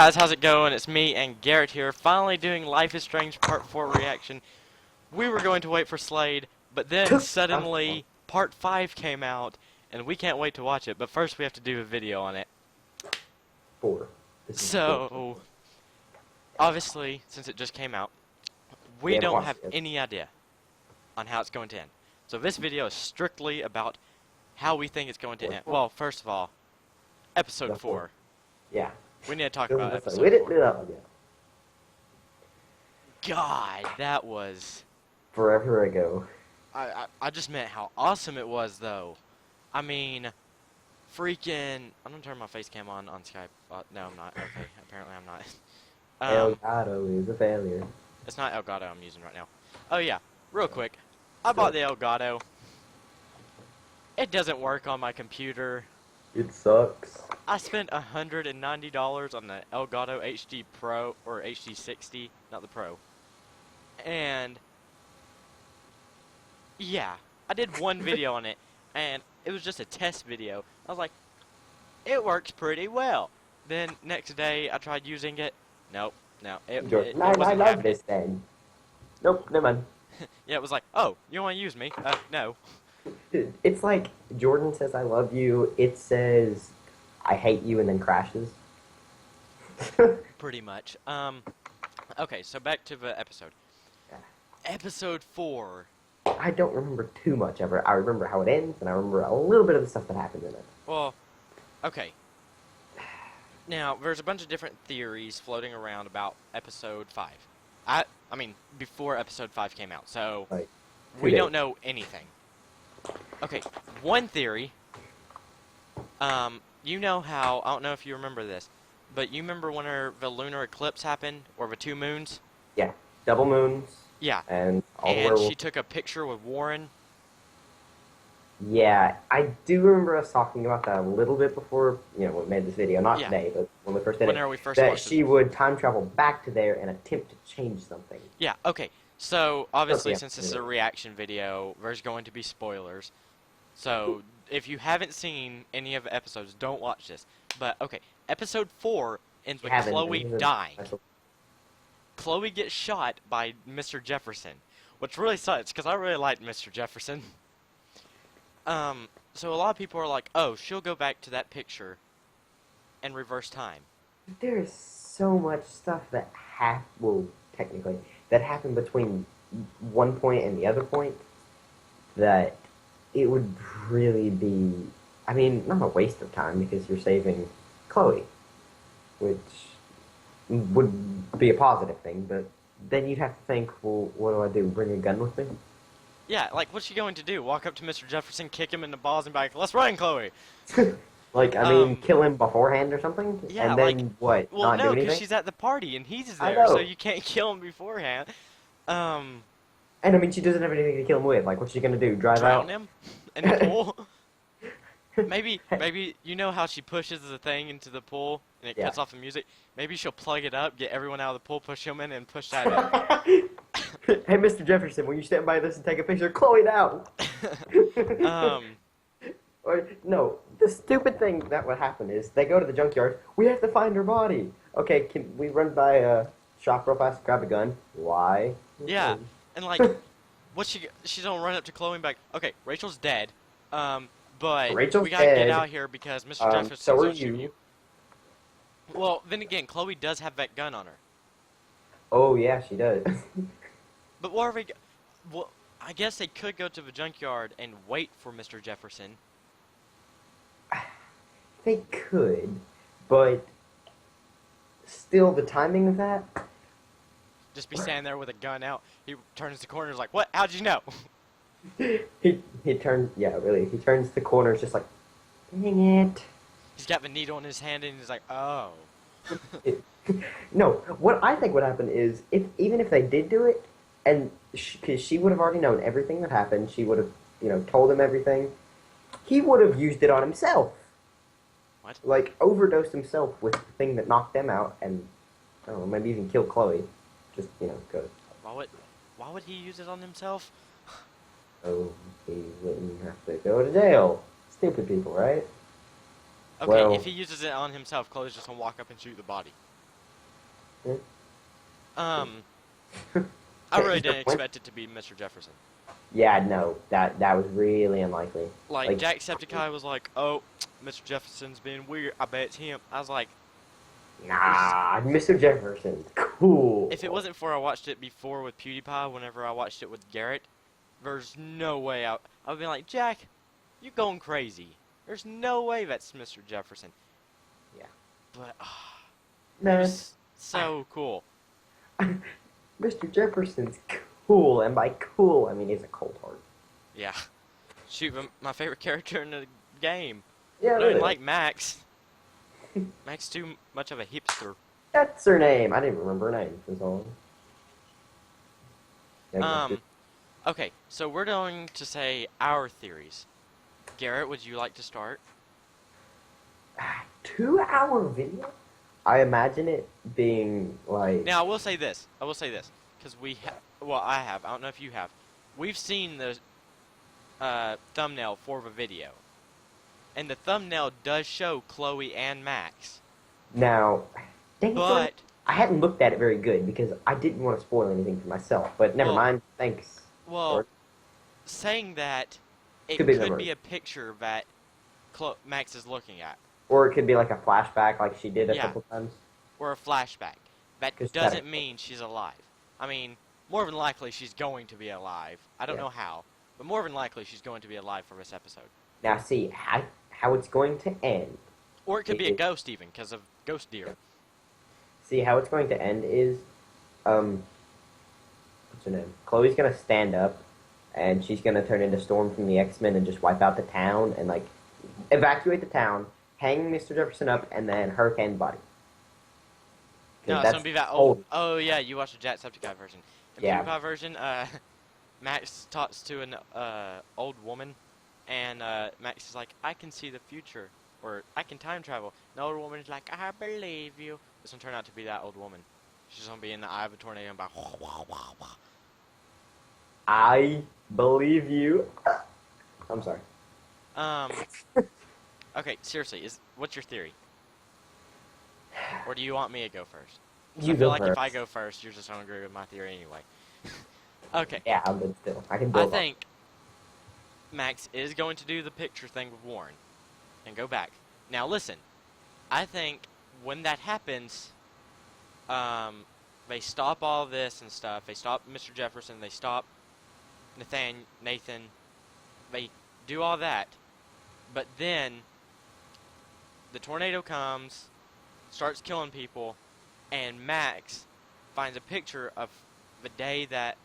guys, how's it going? It's me and Garrett here, finally doing Life is Strange Part 4 reaction. We were going to wait for Slade, but then suddenly Part 5 came out, and we can't wait to watch it, but first we have to do a video on it. Four. So, obviously, since it just came out, we don't have any idea on how it's going to end. So this video is strictly about how we think it's going to end. Well, first of all, Episode 4. Yeah. We need to talk about episode 4. We didn't do that one yet. God, that was... Forever ago. I just meant how awesome it was, though. I mean, freaking... I'm gonna turn my face cam on Skype. No, I'm not. Okay, apparently I'm not. Elgato is a failure. It's not Elgato I'm using right now. Oh, yeah. Real quick. I bought the Elgato. It doesn't work on my computer. It sucks. I spent $190 on the Elgato HD Pro, or HD 60, not the Pro. And, yeah, I did one video on it, and it was just a test video. I was like, it works pretty well. Then, next day, I tried using it. Nope, no, it wasn't I love happening. this thing. Nope, never mind. Yeah, it was like, oh, you want to use me? No. Dude, it's like Jordan says I love you, it says I hate you and then crashes. Pretty much. Okay, so back to the episode. Yeah. Episode 4. I don't remember too much of it. I remember how it ends, and I remember a little bit of the stuff that happened in it. Well, okay. Now, there's a bunch of different theories floating around about Episode 5. I mean, before Episode 5 came out, so Like, we don't know anything. Okay, one theory, you know how, I don't know if you remember this, but you remember when the lunar eclipse happened, or the 2 moons? Yeah, double moons. Yeah. And all the And werewolves. she took a picture with Warren. Yeah, I do remember us talking about that a little bit before, when we made this video. Not Yeah. today, but when we first did it. Whenever we first that watched she it. would time travel back to there and attempt to change something. Yeah, okay. So, obviously, Okay. since this is a reaction video, there's going to be spoilers. So, if you haven't seen any of the episodes, don't watch this. But, okay, Episode 4 ends with Chloe dying. Chloe gets shot by Mr. Jefferson, which really sucks, because I really liked Mr. Jefferson. So a lot of people are like, oh, she'll go back to that picture and reverse time. There's so much stuff that technically, that happened between one point and the other point that it would really be, I mean, not a waste of time because you're saving Chloe, which would be a positive thing, but then you'd have to think, well, what do? Bring a gun with me? Yeah, like, what's she going to do? Walk up to Mr. Jefferson, kick him in the balls, and be like, let's run, Chloe! Like, I mean, kill him beforehand or something? Yeah, and then like, what, well, not no, do anything? because she's at the party, and he's I there, know. so you can't kill him beforehand. And, I mean, she doesn't have anything to kill him with. Like, what's she gonna do, drive Drown out? him in the pool? Maybe, you know how she pushes the thing into the pool, and it cuts off the music? Maybe she'll plug it up, get everyone out of the pool, push him in, and push that in. Hey, Mr. Jefferson, will you stand by this and take a picture? Chloe, now! Or, no, the stupid thing that would happen is they go to the junkyard. We have to find her body. Okay, can we run by a shop real fast, grab a gun? Why? Yeah, and like, she's gonna run up to Chloe and be like, okay, Rachel's dead, but Rachel's we gotta dead. get out here because Mr. Jefferson's so are gonna shoot you. you. Well, then again, Chloe does have that gun on her. Oh, yeah, she does. But what are we... Well, I guess they could go to the junkyard and wait for Mr. Jefferson. They could, but still the timing of that... Just be standing there with a gun out. He turns the corner and is like, what? How'd you know? he turns... Yeah, really. He turns the corner just like, dang it. He's got the needle in his hand and he's like, oh. No, what I think would happen is, even if they did do it, and because she would have already known everything that happened, she would have, told him everything, he would have used it on himself. What? Like, overdosed himself with the thing that knocked them out, and, I don't know, maybe even kill Chloe. Just, go. Why would he use it on himself? Oh, he wouldn't have to go to jail. Stupid people, right? Okay, Well, if he uses it on himself, Chloe's just gonna walk up and shoot the body. Um, I really didn't expect it to be Mr. Jefferson. Yeah, no, that was really unlikely. Like Jacksepticeye was like, "Oh, Mr. Jefferson's being weird. I bet it's him." I was like, nah, Mr. Jefferson, cool. if it wasn't for I watched it before with PewDiePie, whenever I watched it with Garrett, there's no way I would be like, Jack, you're going crazy. There's no way that's Mr. Jefferson. Yeah. But Man, it was so cool. Mr. Jefferson's cool, and by cool, I mean he's a cold heart. Yeah. Shoot, my favorite character in the game. Yeah, I don't really. even like Max. Max too much of a hipster. That's her name. I didn't remember her name. Was all. Okay, so we're going to say our theories. Garrett, would you like to start? 2-hour video? I imagine it being like. Now, I will say this, because I have, I don't know if you have. We've seen the thumbnail for the video. And the thumbnail does show Chloe and Max. Now, but I hadn't looked at it very good because I didn't want to spoil anything for myself. But never mind. Thanks. Well, saying that, it could be a picture that Max is looking at. Or it could be like a flashback like she did a couple times. Or a flashback. That doesn't mean she's alive. I mean, more than likely she's going to be alive. I don't know how, but more than likely she's going to be alive for this episode. Now see, how it's going to end. Or it could be a ghost even, because of ghost deer. See, how it's going to end is, what's her name? Chloe's going to stand up, and she's going to turn into Storm from the X-Men and just wipe out the town, and, like, evacuate the town, hang Mr. Jefferson up, and then hurricane the body. No, it's going to be that old. Oh, yeah, you watched the Jacksepticeye version. In the PewDiePie version, Max talks to an old woman, and Max is like, I can see the future, or I can time travel. And the old woman is like, I believe you. This one turned out to be that old woman. She's going to be in the eye of a tornado and I believe you. I'm sorry. Okay, seriously, what's your theory? Or do you want me to go first? You I feel go like first. if I go first, you're just going to agree with my theory anyway. Okay. Yeah, but still, I can build I think Max is going to do the picture thing with Warren and go back. Now listen, I think when that happens, they stop all this and stuff. They stop Mr. Jefferson. They stop Nathan. They do all that. But then the tornado comes, starts killing people, and Max finds a picture of the day that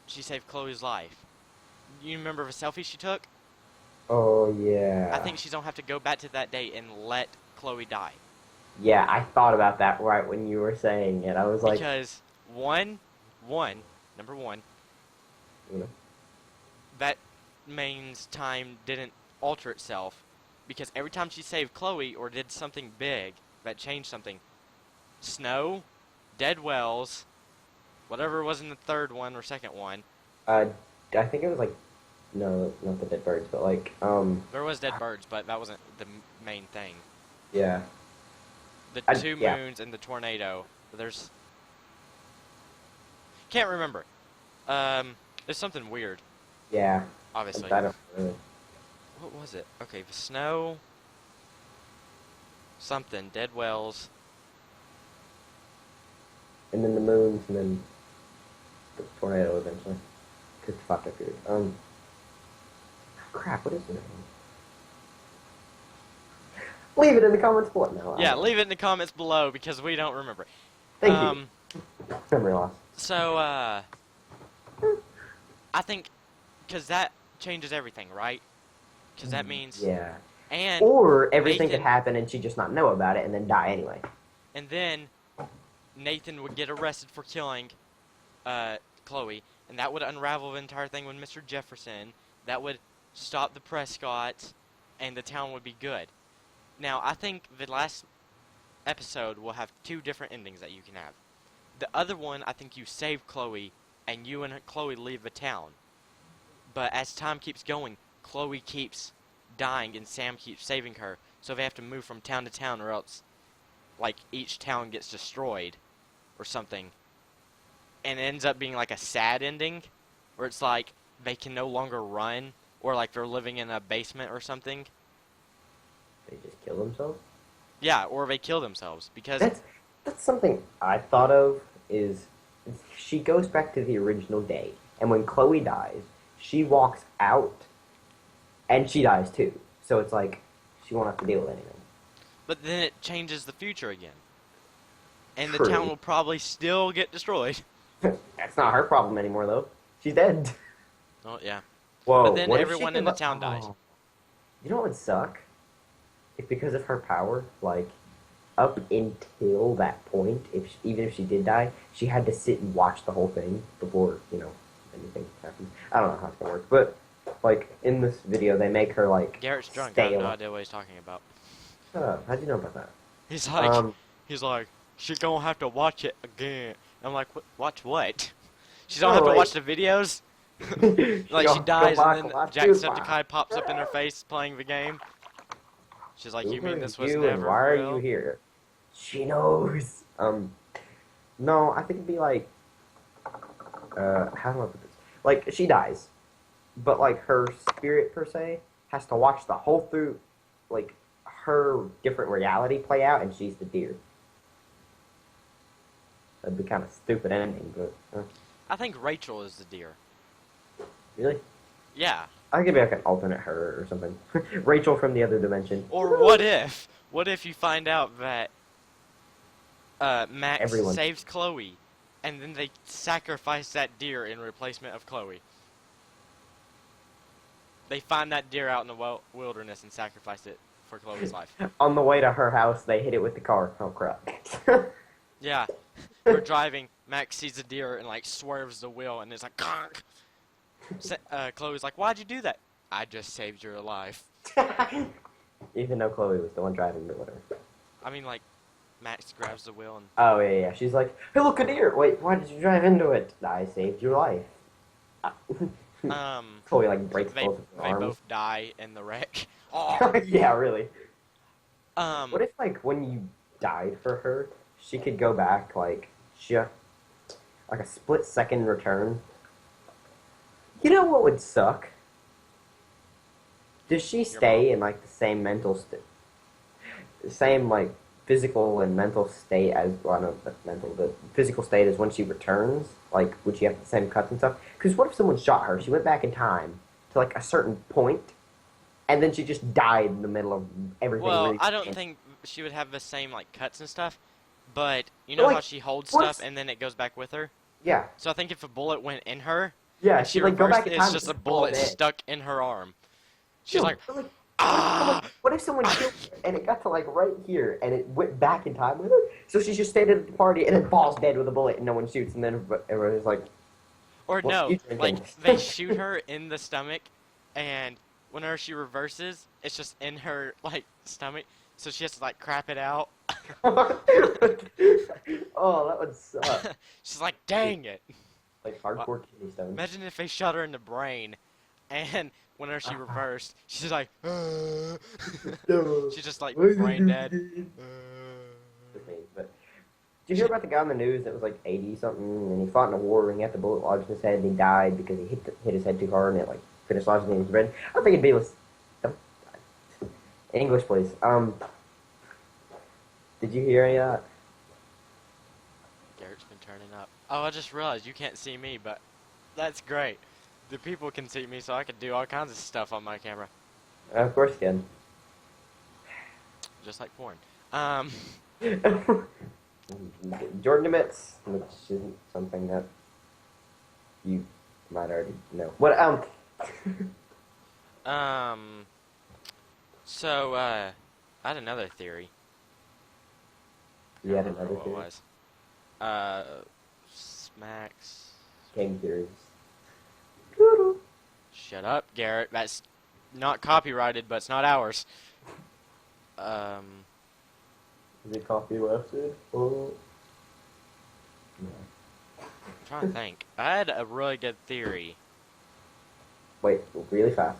she saved Chloe's life. You remember the selfie she took? Oh, yeah. I think she's going to have to go back to that day and let Chloe die. Yeah, I thought about that right when you were saying it. I was like... Because, number one, you know? that means time didn't alter itself. Because every time she saved Chloe or did something big that changed something, snow, dead wells, whatever was in the third one or second one. I think it was like... No, not the dead birds, but like, There was dead birds, but that wasn't the main thing. Yeah. The two moons and the tornado. There's... Can't remember. There's something weird. Yeah. Obviously. I don't really... What was it? Okay, the snow... Something. Dead wells. And then the moons, and then the tornado eventually. Because the fuck up here. Crap, what is the name? Leave it in the comments below. No, Yeah, leave it in the comments below because we don't remember. Thank you. Memory loss. So, I think, because that changes everything, right? Because that means... Yeah. And or everything could happen and she just not know about it and then die anyway. And then Nathan would get arrested for killing Chloe, and that would unravel the entire thing with Mr. Jefferson. That would stop the Prescotts, and the town would be good. Now, I think the last episode will have two different endings that you can have. The other one, I think you save Chloe, and you and Chloe leave the town. But as time keeps going, Chloe keeps dying, and Sam keeps saving her, so they have to move from town to town, or else like each town gets destroyed or something, and it ends up being like a sad ending where it's like they can no longer run, or like they're living in a basement or something. They just kill themselves? Yeah, or they kill themselves because That's something I thought of is she goes back to the original day, and when Chloe dies, she walks out and she dies too. So it's like she won't have to deal with anything. but then it changes the future again. And the True. town will probably still get destroyed. That's not her problem anymore though. She's dead. Oh yeah. Whoa. But then what if everyone she in the could- town dies. Oh. You know what would suck? If because of her power, like up until that point, even if she did die, she had to sit and watch the whole thing before, anything happened. I don't know how it's gonna work, but like in this video, they make her like Garrett's drunk. I stay have no alive. idea what he's talking about. Shut up. How'd you know about that? He's like, she's gonna have to watch it again. I'm like, watch what? She's gonna have to watch the videos? Like she dies and then Jacksepticeye pops up in her face playing the game. She's like, you mean this was never Why are real? you here? She knows. No, I think it'd be like, how do I put this? Like she dies, but like her spirit per se has to watch the whole through, like her different reality play out, and she's the deer. That'd be kind of stupid ending, but I think Rachel is the deer. really, Yeah. I could be like an alternate her or something. Rachel from the other dimension. Or what if? What if you find out that Max Everyone. saves Chloe, and then they sacrifice that deer in replacement of Chloe? They find that deer out in the wilderness and sacrifice it for Chloe's life. On the way to her house, they hit it with the car. Oh crap! Yeah. We're driving, Max sees a deer and like swerves the wheel, and it's like, conk! Chloe's like, why'd you do that? I just saved your life. Even though Chloe was the one driving, but whatever. I mean, like, Max grabs the wheel and... Oh, yeah. She's like, hey, look, a deer! Wait, why did you drive into it? I saved your life. Chloe, like, breaks both of her They arms. both die in the wreck. Oh. Yeah, really. What What if, like, when you died for her, she could go back, like, like a split-second return? You know what would suck? Does she stay in, like, the same same, like, physical and mental state as, well, not mental, but physical state as when she returns? Like, would she have the same cuts and stuff? Because what if someone shot her? She went back in time to, like, a certain point, and then she just died in the middle of everything. Well, really I don't think she would have the same, like, cuts and stuff, but you know Like, how she holds stuff and then it goes back with her? Yeah. So I think if a bullet went in her, Yeah, and she'd, like, go back in time. it's just a bullet stuck in her arm. She's like, ah! What if someone killed her and it got to, like, right here and it went back in time with her? So she's just standing at the party and then falls dead with a bullet and no one shoots and then everyone's like... or what no, are you drinking? like, they shoot her in the stomach, and whenever she reverses, it's just in her, like, stomach, so she has to, like, crap it out. Oh, that would suck. She's like, dang it. Like hardcore kidney stones. Imagine if they shot her in the brain, and whenever she reversed, she's like, she's just like brain dead. But did you hear about the guy on the news that was like 80 something and he fought in a war and he got the bullet lodged in his head and he died because he hit his head too hard and it like finished lodging in his brain? I think it'd be English, please. Did you hear any of that? Garrett's been turning up. Oh, I just realized you can't see me, but that's great. The people can see me, so I can do all kinds of stuff on my camera. Of course you can. Just like porn. Jordan admits, which isn't something that you might already know. What, So, I had another theory. You had I don't another remember what theory? it was. Smacks. Game theories. Shut up, Garrett. That's not copyrighted, but it's not ours. Is it copyrighted? Oh. No. I'm trying to think. I had a really good theory. Wait, really fast.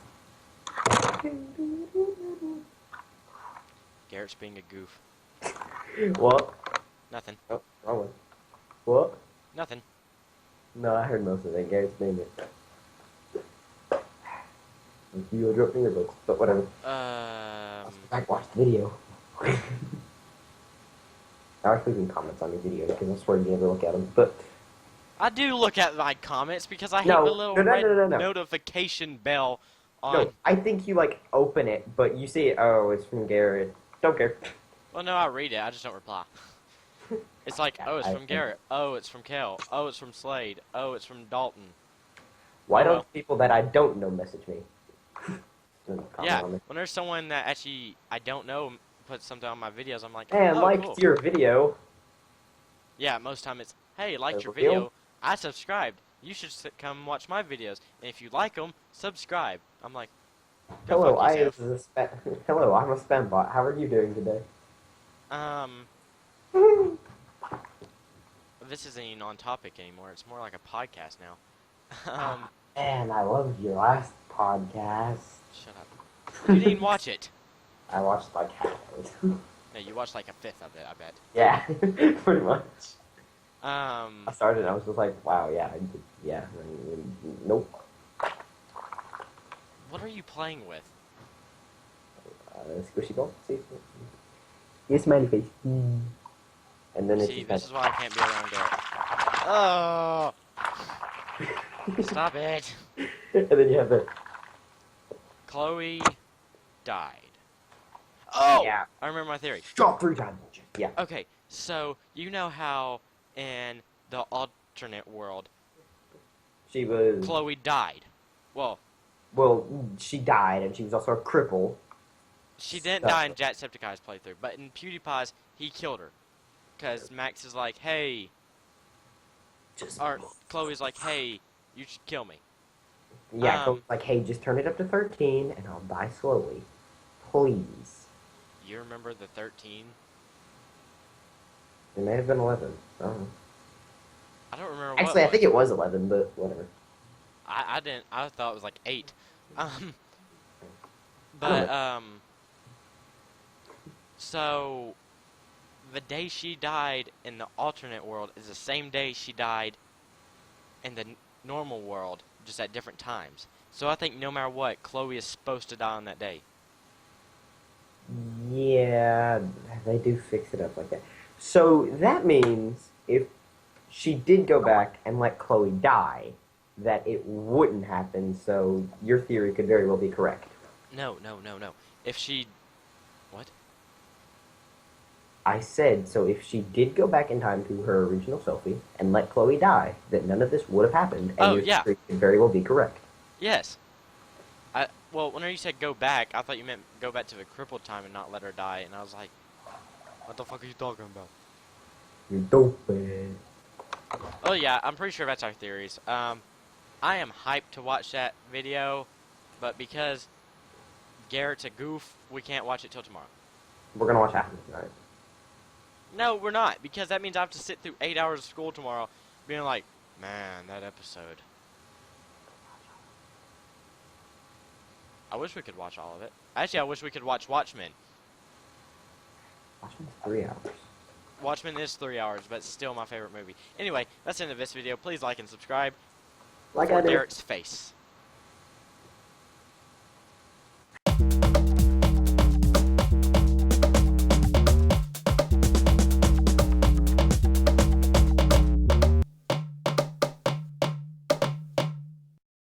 Garrett's being a goof. What? Nothing. Oh, wrong one. What? Nothing. No, I heard most of it. Garrett's name it. You dropped fingerbooks, but whatever. I watched the video. I like leaving comments on your videos because I swear you never look at them. But I do look at my comments because I hate No, the little no, no, red no, no, no. notification bell on. no, I think you like open it, but you see, oh, it's from Garrett. Don't care. Well, no, I read it. I just don't reply. It's like, oh, it's I from think- Garrett. Oh, it's from Kel. Oh, it's from Slade. Oh, it's from Dalton. Why Oh, don't well. people that I don't know message me? Comment Yeah, on it. when there's someone that actually I don't know puts something on my videos, I'm like, Hey, I oh, liked cool. your video. Yeah, most time it's, hey, liked your Real? video. I subscribed. You should come watch my videos. And if you like them, subscribe. I'm like, go Hello, fuck yourself. Hello, I'm a spam bot. How are you doing today? This isn't even on topic anymore. It's more like a podcast now. Man, I loved your last podcast. Shut up. You didn't even watch it. I watched like half of it. No, you watched like a fifth of it, I bet. Yeah, pretty much. I Um, started and I was just like, wow, yeah, nope. what are you playing with? Squishy ball, see? Yes, smiley face. And then See, this is why I can't be around Garrett. Oh! Stop it! And then you have the... Chloe died. Oh! Yeah. I remember my theory. Drop 3 times. Yeah. Okay, so you know how in the alternate world, She was... Chloe died. Well, she died and she was also a cripple. she didn't die in Jacksepticeye's playthrough, but in PewDiePie's, he killed her. Because Max is like, hey, or Chloe's like, hey, you should kill me. Yeah, Chloe's like, hey, just turn it up to 13 and I'll die slowly. Please. You remember the 13? It may have been 11. I don't know. I don't remember what Actually, it I think it was 11, but whatever. I didn't. I thought it was like 8. But so the day she died in the alternate world is the same day she died in the normal world, just at different times. So I think no matter what, Chloe is supposed to die on that day. Yeah, they do fix it up like that. So that means if she did go back and let Chloe die, that it wouldn't happen, so your theory could very well be correct. No. If she... What? I said, so if she did go back in time to her original selfie and let Chloe die, that none of this would have happened, and your theory could very well be correct. Yes. Well, whenever you said go back, I thought you meant go back to the crippled time and not let her die, and I was like, what the fuck are you talking about? You're dope, man. Oh yeah, I'm pretty sure that's our theories. I am hyped to watch that video, but because Garrett's a goof, we can't watch it till tomorrow. We're gonna watch half of it tonight. No, we're not, because that means I have to sit through 8 hours of school tomorrow, being like, man, that episode. I wish we could watch all of it. Actually, I wish we could watch Watchmen. Watchmen's 3 hours. Watchmen is 3 hours, but still my favorite movie. Anyway, that's the end of this video. Please like and subscribe Like for I did. Garrett's face.